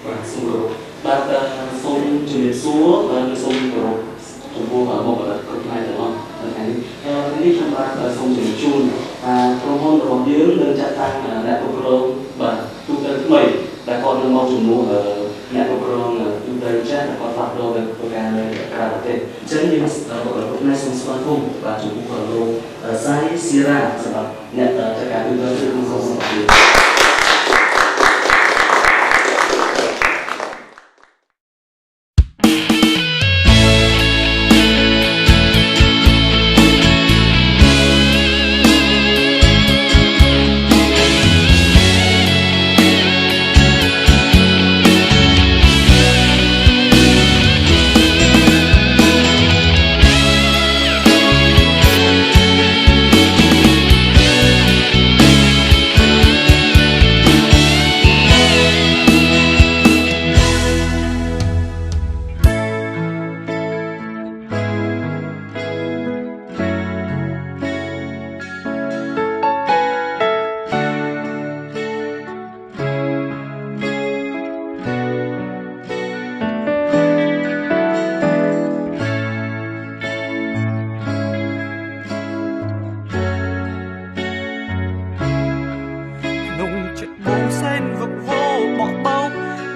បាទសូមគោរពបាទសូមជំរាបសួរបាទសូមគោរពចំពោះបុគ្គលិកគ្រប់ផ្នែកទាំងអស់ថ្ងៃនេះនេះខ្ញុំបាទសូមជម្រាបជូនក្រុមហ៊ុនរបស់យើងនឹងចាត់តាំងអ្នកគ្រប់គ្រងបាទទូទៅថ្មីដែលគាត់នឹងមកជំនួសអ្នកគ្រប់គ្រងទូទៅចាស់ដែលគាត់ផ្លាស់ប្ដូរទៅធ្វើការនៅក្រៅប្រទេសអញ្ចឹងយើងបុគ្គលិកគ្រប់ផ្នែកសូមស្វាគមន៍បាទចំពោះលោកសាយស៊ីរ៉ាសម្រាប់អ្នកចាត់ការទូទៅគឺសូមស្វាគមន៍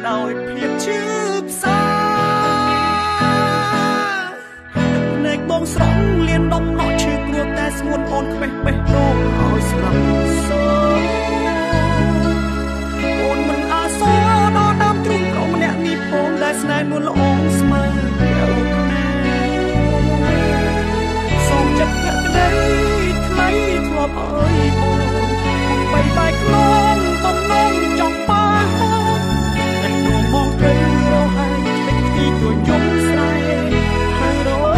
ដោយភាពជឿផ្សាភ្នែកបងស្រង់លៀនដំណក់ឈឺព្រោះតែស្ងួនអូនខ្វេះបេះដូងឲ្យស្លាប់សូអូនមិនអាសដល់ដើមទ្រូងប្រុសម្នាក់នេះផងដែលស្នេហ៍នួនល្អស្មើកែវខ្មែរសូមចិត្តភក្តីថ្លៃធ្លាប់ឲ្យបងបីបាយក្នុងបំណងចង់ប៉ាមកទៅរហ័យពេញទីទួយំស្រែហើយរក